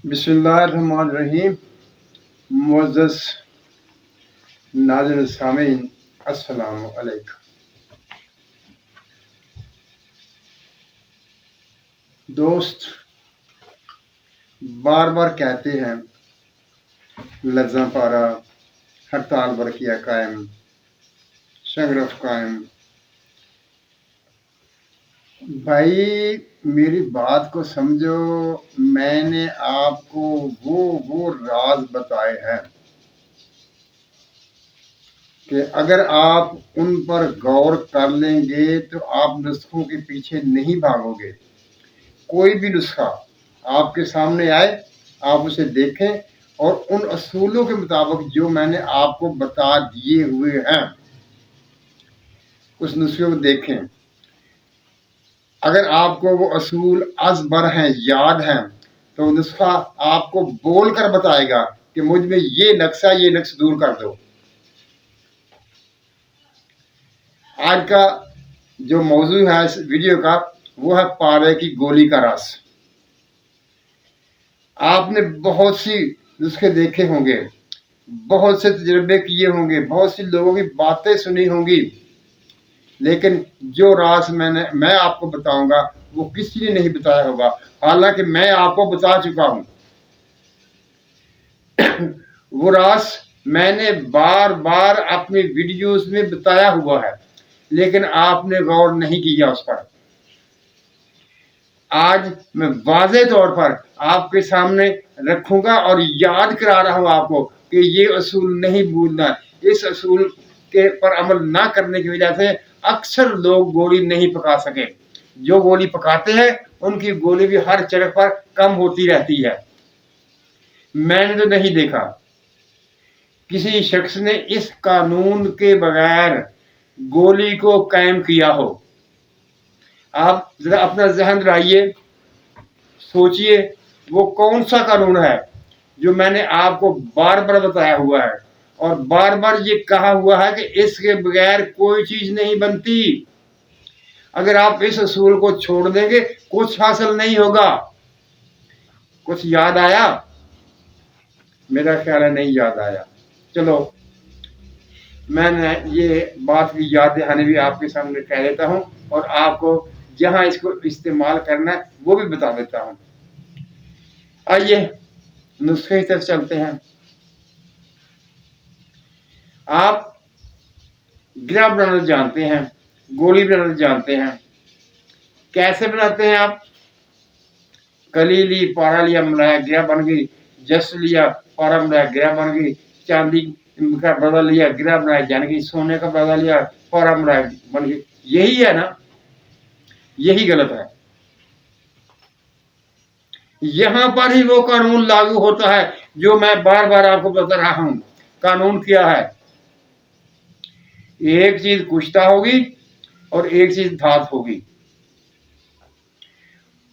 बिस्मिल्लाहिर्रहमानिर्रहीम। मुअज़्ज़ज़ नाज़िरीन सामीन, अस्सलामु अलैकुम। दोस्त बार बार कहते हैं लफ्ज़ां पारा हड़ताल बरकिया कायम, संगरफ कायम। भाई मेरी बात को समझो। मैंने आपको वो राज बताए हैं कि अगर आप उन पर गौर कर लेंगे तो आप नुस्खों के पीछे नहीं भागोगे। कोई भी नुस्खा आपके सामने आए, आप उसे देखें और उन असूलों के मुताबिक जो मैंने आपको बता दिए हुए हैं उस नुस्खे को देखें। अगर आपको वो असूल अज़बर हैं, याद हैं, तो नुस्खा आपको बोलकर बताएगा कि मुझ में ये नक्श दूर कर दो। आज का जो मौजू है इस वीडियो का वो है पारे की गोली का रस। आपने बहुत सी नुस्खे देखे होंगे, बहुत से तजुर्बे किए होंगे, बहुत सी लोगों की बातें सुनी होंगी, लेकिन जो राज मैं आपको बताऊंगा वो किसी ने नहीं बताया होगा। हालांकि मैं आपको बता चुका हूं। वो राज मैंने बार बार अपनी वीडियोस में बताया हुआ है, लेकिन आपने गौर नहीं किया उस पर। आज मैं वाज़े तौर पर आपके सामने रखूंगा और याद करा रहा हूं आपको कि ये असूल नहीं भूलना। इस असूल के पर अमल ना करने की वजह से अक्सर लोग गोली नहीं पका सके। जो गोली पकाते हैं उनकी गोली भी हर जगह पर कम होती रहती है। मैंने तो नहीं देखा किसी शख्स ने इस कानून के बगैर गोली को कायम किया हो। आप जरा अपना जहन लगाइए, सोचिए वो कौन सा कानून है जो मैंने आपको बार बार बताया हुआ है और बार बार ये कहा हुआ है कि इसके बगैर कोई चीज नहीं बनती। अगर आप इस असूल को छोड़ देंगे कुछ हासिल नहीं होगा। कुछ याद आया? मेरा ख्याल है नहीं याद आया। चलो मैंने ये बात की याद दहानी भी आपके सामने कह देता हूं और आपको जहां इसको इस्तेमाल करना है वो भी बता देता हूं। आइए नुस्खे की तरफ चलते हैं। आप गिरा बनाना जानते हैं, गोली बनाना जानते हैं। कैसे बनाते हैं आप? कली ली, पारा लिया, मिलाया, गिरा बन गई। जस लिया, पारा मिलाया, गिरा बन गई। चांदी का बदला लिया, गिरा बनाया, जान गई। सोने का बदला लिया, पारा मिलाया, बन गई। यही है ना? यही गलत है। यहां पर ही वो कानून लागू होता है जो मैं बार बार आपको बता रहा हूं। कानून क्या है? एक चीज कुश्ता होगी और एक चीज धात होगी।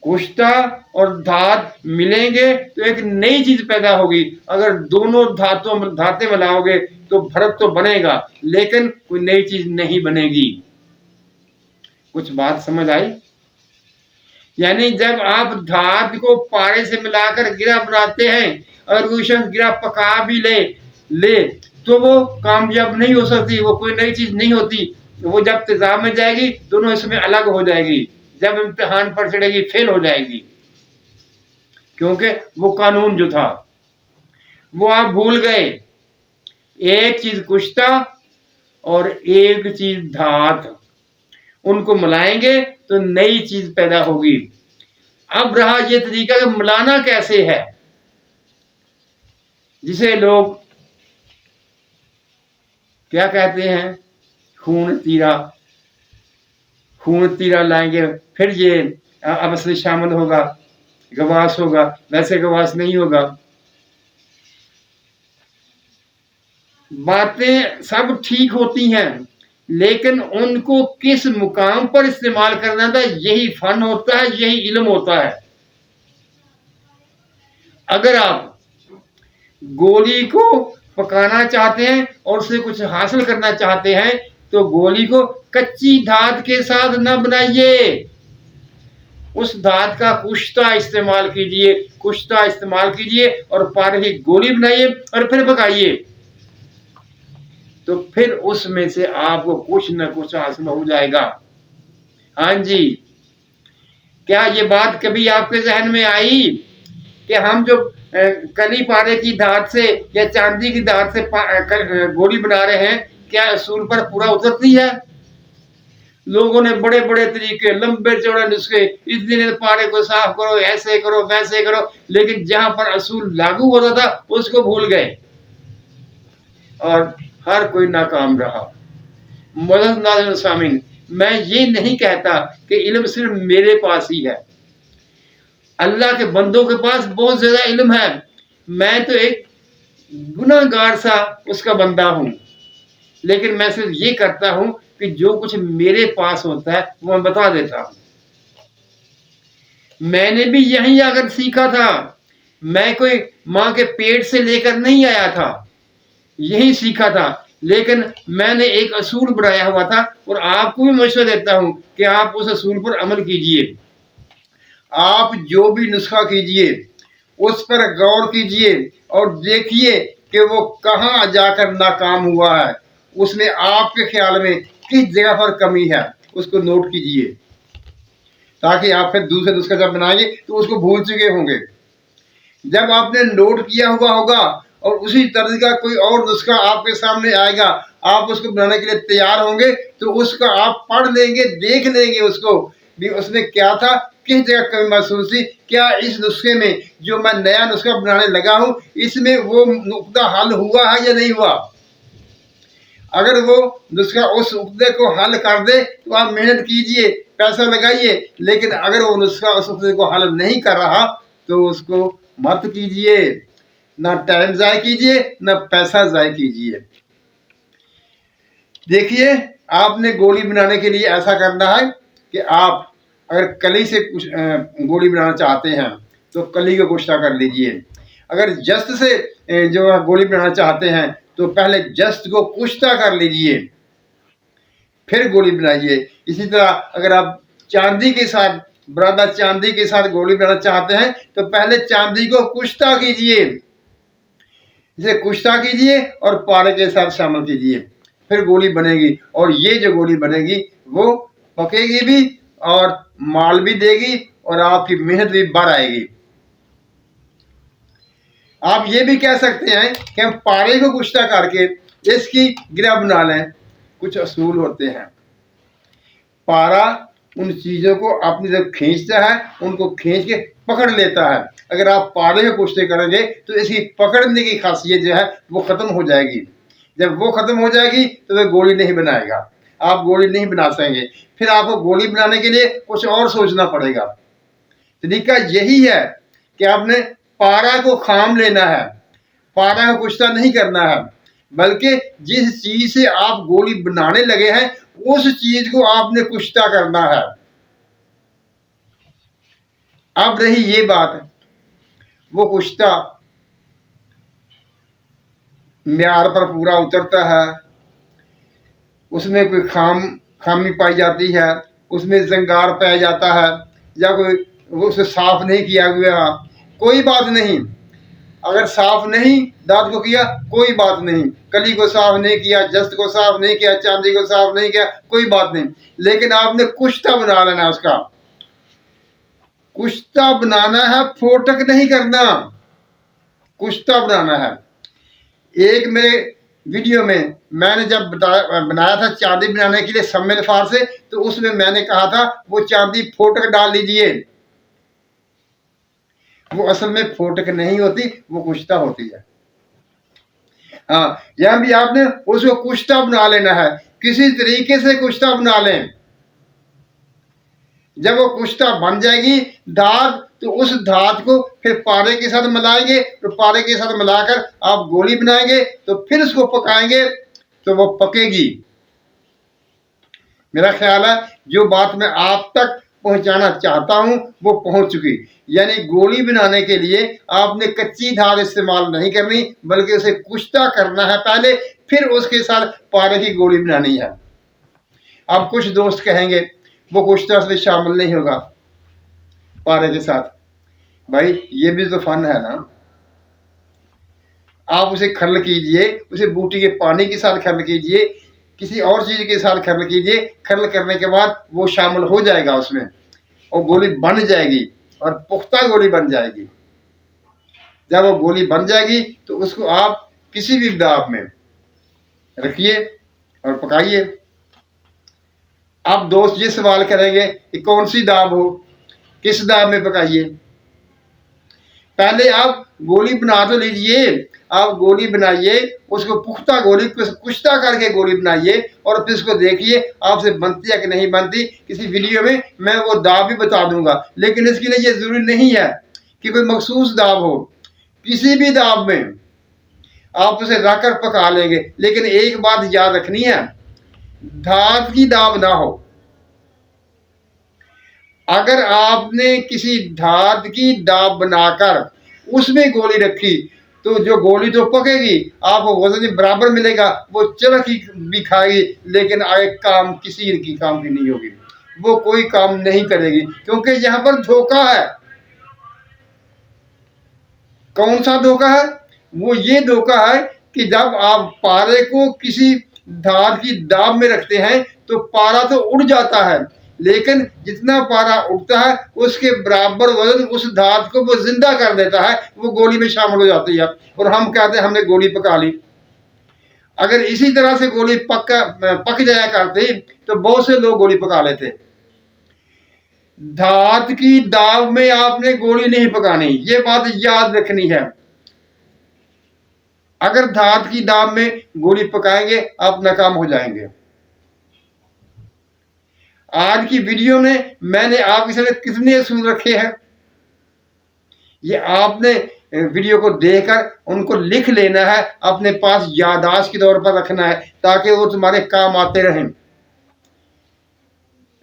कुश्ता और धात मिलेंगे तो एक नई चीज पैदा होगी। अगर दोनों धातें मिलाओगे तो भरत तो बनेगा, लेकिन कोई नई चीज नहीं बनेगी। कुछ बात समझ आई? यानी जब आप धात को पारे से मिलाकर गिरा बनाते हैं, अगर कोई शख्स गिरा पका भी ले तो वो कामयाब नहीं हो सकती, वो कोई नई चीज नहीं होती। वो जब तेजाब में जाएगी दोनों इसमें अलग हो जाएगी, जब इम्तिहान पर चढ़ेगी फेल हो जाएगी। क्योंकि वो कानून जो था वो आप भूल गए। एक चीज कुश्ता और एक चीज धात, उनको मिलाएंगे तो नई चीज पैदा होगी। अब रहा ये तरीका कि मिलाना कैसे है, जिसे लोग क्या कहते हैं, खून तीरा। खून तीरा लाएंगे फिर ये अब असली शामिल होगा, गवास होगा। वैसे गवास नहीं होगा। बातें सब ठीक होती हैं, लेकिन उनको किस मुकाम पर इस्तेमाल करना था यही फन होता है, यही इल्म होता है। अगर आप गोली को पकाना चाहते हैं और उससे कुछ हासिल करना चाहते हैं तो गोली को कच्ची धात के साथ न बनाइए। उस धात का कुश्ता इस्तेमाल कीजिए, कुश्ता इस्तेमाल कीजिए और पारे की गोली बनाइए और फिर पकाइए, तो फिर उसमें से आपको कुछ न कुछ हासिल हो जाएगा। हाँ जी, क्या ये बात कभी आपके जहन में आई कि हम जो कली पारे की धात से या चांदी की धात से गोली बना रहे हैं, क्या असूल पर पूरा उतरती है? लोगों ने बड़े बड़े तरीके, लंबे चौड़े नुस्खे, इस दिन पारे को साफ करो, ऐसे करो, वैसे करो, लेकिन जहां पर असूल लागू होता था उसको भूल गए और हर कोई नाकाम रहा। मदद नाज़रीन सामीन, मैं ये नहीं कहता कि इल्म सिर्फ मेरे पास ही है, अल्लाह के बंदों के पास बहुत ज्यादा इल्म है। मैं तो एक गुनाहगार सा उसका बंदा हूं, लेकिन मैं सिर्फ ये करता हूं कि जो कुछ मेरे पास होता है वो मैं बता देता हूं। मैंने भी यहीं आकर सीखा था, मैं कोई मां के पेट से लेकर नहीं आया था, यही सीखा था, लेकिन मैंने एक असूल बनाया हुआ था और आपको भी मशवरा देता हूं कि आप उस असूल पर अमल कीजिए। आप जो भी नुस्खा कीजिए उस पर गौर कीजिए और देखिए कि वो कहाँ जाकर नाकाम हुआ है, उसमें आपके ख्याल में किस जगह पर कमी है, उसको नोट कीजिए, ताकि आप फिर दूसरे नुस्खा जब बनाएंगे तो उसको भूल चुके होंगे। जब आपने नोट किया हुआ होगा और उसी तर्ज का कोई और नुस्खा आपके सामने आएगा, आप उसको बनाने के लिए तैयार होंगे, तो उसका आप पढ़ लेंगे, देख लेंगे उसको भी, उसमें क्या था, किस जगह कमी महसूस थी, क्या इस नुस्खे में जो मैं नया नुस्खा बनाने लगा हूं इसमें वो नुक्ता हल हुआ है या नहीं हुआ। अगर वो नुस्खा उस नुक्ते को हल कर दे तो आप मेहनत कीजिए, पैसा लगाइए, लेकिन अगर वो नुस्खा उस नुक्ते को हल नहीं कर रहा तो उसको मत कीजिए, ना टाइम जाय कीजिए, ना पैसा जाय कीजिए। देखिए, आपने गोली बनाने के लिए ऐसा करना है कि आप अगर कली से कुछ गोली बनाना चाहते हैं तो कली को कुश्ता कर लीजिए। अगर जस्त से जो गोली बनाना चाहते हैं तो पहले जस्त को कुश्ता कर लीजिए, फिर गोली बनाइए। इसी तरह अगर आप चांदी के साथ, बरादा चांदी के साथ गोली बनाना चाहते हैं तो पहले चांदी को कुश्ता कीजिए, इसे कुश्ता कीजिए और पारे के साथ शामिल कीजिए, फिर गोली बनेगी। और ये जो गोली बनेगी वो पकेगी भी और माल भी देगी और आपकी मेहनत भी बढ़ आएगी। आप ये भी कह सकते हैं कि हम पारे को कुश्ता करके इसकी गिरा बना लें। कुछ असूल होते हैं, पारा उन चीजों को अपनी तरफ खींचता है, उनको खींच के पकड़ लेता है। अगर आप पारे को कुश्ते करेंगे तो इसकी पकड़ने की खासियत जो है वो खत्म हो जाएगी। जब वो खत्म हो जाएगी तो वह गोली नहीं बनाएगा, आप गोली नहीं बना सकेंगे। फिर आपको गोली बनाने के लिए कुछ और सोचना पड़ेगा। तरीका यही है कि आपने पारा को खाम लेना है, पारा को कुश्ता नहीं करना है, बल्कि जिस चीज से आप गोली बनाने लगे हैं उस चीज को आपने कुश्ता करना है। अब रही ये बात, वो कुश्ता म्यार पर पूरा उतरता है, उसमें कोई खामी पाई जाती है, उसमें जंगार पाया जाता है, या कोई उसे साफ नहीं किया गया, कोई बात नहीं। अगर साफ नहीं दांत को किया कोई बात नहीं, कली को साफ नहीं किया, जस्त को साफ नहीं किया, चांदी को साफ नहीं किया, कोई बात नहीं, लेकिन आपने कुश्ता बना लेना। उसका कुश्ता बनाना है, फोटक नहीं करना, कुश्ता बनाना है। एक मेरे वीडियो में मैंने जब बनाया था चांदी बनाने के लिए सम्मेल फार से, तो उसमें मैंने कहा था वो चांदी फोटक डाल लीजिए। वो असल में फोटक नहीं होती, वो कुश्ता होती है। हाँ, यहां भी आपने उसको कुश्ता बना लेना है, किसी तरीके से कुश्ता बना लें। जब वो कुश्ता बन जाएगी धात, तो उस धात को फिर पारे के साथ मिलाएंगे, तो पारे के साथ मिलाकर आप गोली बनाएंगे, तो फिर उसको पकाएंगे तो वो पकेगी। मेरा ख्याल है जो बात मैं आप तक पहुंचाना चाहता हूं वो पहुंच चुकी। यानी गोली बनाने के लिए आपने कच्ची धात इस्तेमाल नहीं करनी, बल्कि उसे कुश्ता करना है पहले, फिर उसके साथ पारे की गोली बनानी है। अब कुछ दोस्त कहेंगे वो कुश्ता से शामिल नहीं होगा। पारे के साथ। भाई ये भी तो फन है ना। आप उसे खर्ल कीजिए, उसे बूटी के पानी के साथ खर्ल कीजिए, किसी और चीज के साथ खर्ल कीजिए। खर्ल करने के बाद वो शामिल हो जाएगा उसमें और गोली बन जाएगी और पुख्ता गोली बन जाएगी। जब वो गोली बन जाएगी तो उसको आप किसी भी दाब में रखिए और पकाइए। आप दोस्त ये सवाल करेंगे कि कौन सी दाब हो, किस दाब में पकाइए। पहले आप गोली बना तो लीजिए, आप गोली बनाइए, उसको पुख्ता गोली कुश्ता करके गोली बनाइए और फिर उसको देखिए आपसे बनती है कि नहीं बनती। किसी वीडियो में मैं वो दाब भी बता दूंगा, लेकिन इसके लिए ये जरूरी नहीं है कि कोई मखसूस दाब हो। किसी भी दाब में आप उसे रखकर पका लेंगे, लेकिन एक बात याद रखनी है, धात की दाब ना हो। अगर आपने किसी धात की दाब बनाकर उसमें गोली रखी तो जो गोली तो पकेगी, आपको वजन बराबर मिलेगा, वो चरख भी खाएगी, लेकिन आगे काम किसी की काम की नहीं होगी, वो कोई काम नहीं करेगी, क्योंकि यहाँ पर धोखा है। कौन सा धोखा है? वो ये धोखा है कि जब आप पारे को किसी धात की दाब में रखते हैं तो पारा तो उड़ जाता है, लेकिन जितना पारा उठता है उसके बराबर वजन उस धात को वो जिंदा कर देता है, वो गोली में शामिल हो जाती है और हम कहते हैं हमने गोली पका ली। अगर इसी तरह से गोली पक जाया करती तो बहुत से लोग गोली पका लेते। धात की दाब में आपने गोली नहीं पकानी, ये बात याद रखनी है। अगर धात की दाब में गोली पकाएंगे आप नाकाम हो जाएंगे। आज की वीडियो में मैंने आपके सामने कितने असूल रखे हैं, ये आपने वीडियो को देखकर उनको लिख लेना है, अपने पास याददाश्त के तौर पर रखना है ताकि वो तुम्हारे काम आते रहें।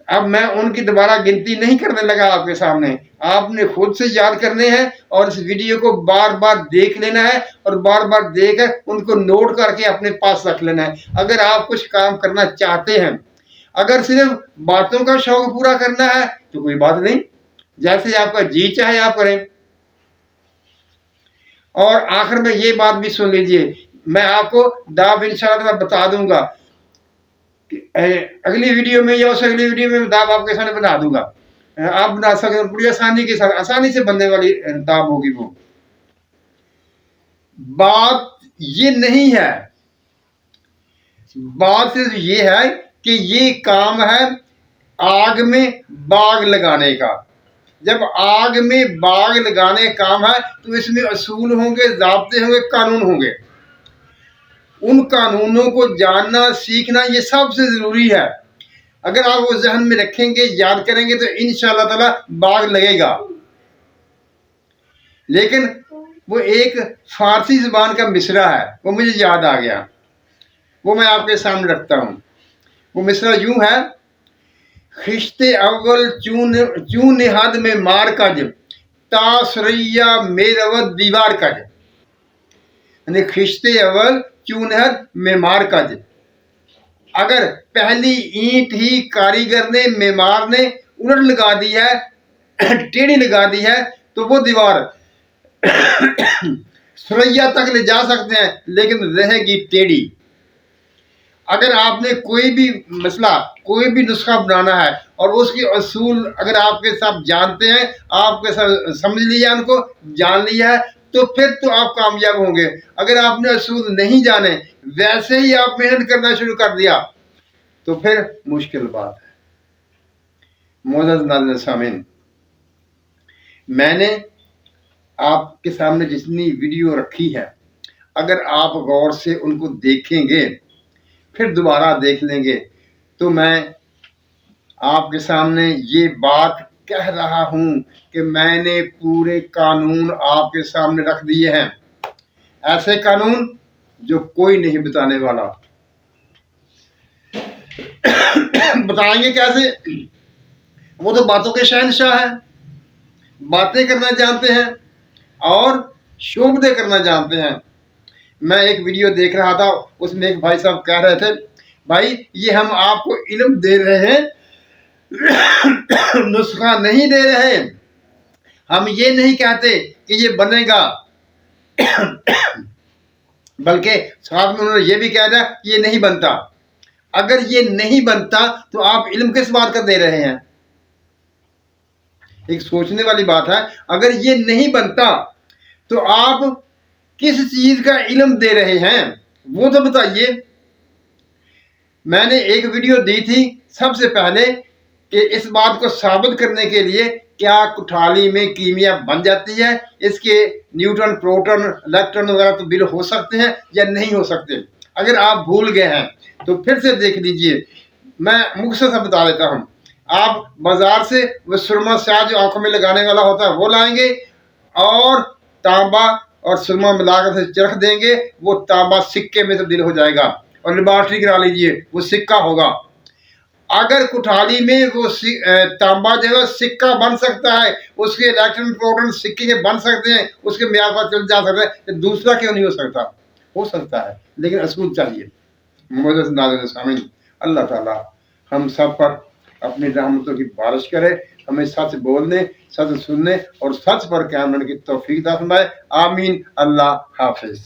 अब मैं उनकी दोबारा गिनती नहीं करने लगा आपके सामने, आपने खुद से याद करने हैं और इस वीडियो को बार बार देख लेना है और बार बार देखकर उनको नोट करके अपने पास रख लेना है। अगर आप कुछ काम करना चाहते हैं, अगर सिर्फ बातों का शौक पूरा करना है तो कोई बात नहीं, जैसे आपका जी चाहे आप करें। और आखिर में ये बात भी सुन लीजिए, मैं आपको दाब इंशाअल्लाह बता दूंगा, अगली वीडियो में या उस अगली वीडियो में दाब आपके सामने बना दूंगा, आप बना सकते, बड़ी आसानी के साथ, आसानी से बनने वाली दाब होगी वो। बात ये नहीं है, बात सिर्फ ये है कि ये काम है आग में बाग लगाने का। जब आग में बाग लगाने का काम है तो इसमें असूल होंगे, ज़ाब्ते होंगे, कानून होंगे। उन कानूनों को जानना सीखना ये सबसे ज़रूरी है। अगर आप वो जहन में रखेंगे, याद करेंगे तो इंशाअल्लाह ताला बाग लगेगा। लेकिन वो एक फारसी ज़बान का मिसरा है, वो मुझे याद आ गया, वो मैं आपके सामने रखता हूँ। वो मिसरा यूं है, खिश्ते अव्वल चून हद में मार कज, तासरैया मेरवत दीवार कज। यानी खिश्ते अव्वल चूनहद में मार कज, अगर पहली ईंट ही कारीगर ने, मेमार ने उलट लगा दी है, टेढ़ी लगा दी है, तो वो दीवार सुरैया तक ले जा सकते हैं लेकिन रहेगी टेढ़ी। अगर आपने कोई भी मसला, कोई भी नुस्खा बनाना है और उसके असूल अगर आपके साथ जानते हैं, आपके साथ समझ लिया, उनको जान लिया है, तो फिर तो आप कामयाब होंगे। अगर आपने असूल नहीं जाने, वैसे ही आप मेहनत करना शुरू कर दिया तो फिर मुश्किल बात है। मोअज़्ज़ज़ नाज़रीन सामीन, मैंने आपके सामने जितनी वीडियो रखी है, अगर आप गौर से उनको देखेंगे, फिर दोबारा देख लेंगे, तो मैं आपके सामने ये बात कह रहा हूं कि मैंने पूरे कानून आपके सामने रख दिए हैं, ऐसे कानून जो कोई नहीं बताने वाला। बताएंगे कैसे? वो तो बातों के शहंशाह हैं, बातें करना जानते हैं और शोभदे करना जानते हैं। मैं एक वीडियो देख रहा था, उसमें एक भाई साहब कह रहे थे, भाई ये हम आपको इल्म दे रहे हैं, नुस्खा नहीं दे रहे। हम ये नहीं कहते कि ये बनेगा, बल्कि साथ में उन्होंने ये भी कह दिया कि ये नहीं बनता। अगर ये नहीं बनता तो आप इल्म किस बात का दे रहे हैं? एक सोचने वाली बात है। अगर ये नहीं बनता तो आप किस चीज का इल्म दे रहे हैं, वो तो बताइए। मैंने एक वीडियो दी थी सबसे पहले कि इस बात को साबित करने के लिए क्या कुठाली में कीमिया बन जाती है, इसके न्यूट्रॉन, प्रोटॉन, इलेक्ट्रॉन वगैरह तो बिल हो सकते हैं या नहीं हो सकते। अगर आप भूल गए हैं तो फिर से देख लीजिए। मैं मुख्तसर बता देता हूँ। आप बाजार से वो सुरमा शाह जो आंखों में लगाने वाला होता है वो लाएंगे और तांबा और सुरमा मिलाकर से चरख देंगे, वो तांबा सिक्के में तब्दील हो जाएगा। और लेबॉर्ट्री करा लीजिए, वो सिक्का होगा। अगर कुठाली में वो तांबा जो है सिक्का बन सकता है, उसके इलेक्ट्रॉन प्रोटॉन सिक्के के बन सकते हैं, उसके म्यार पर चल जा सकता है, तो दूसरा क्यों नहीं हो सकता? हो सकता है, लेकिन असूल चाहिए। अल्लाह ताला हम सब पर अपनी रहमतों की बारिश करे, हमें सच बोलने, सच सुनने और सच पर कायम रहने की तौफीक अता फरमाए। आमीन। अल्लाह हाफिज।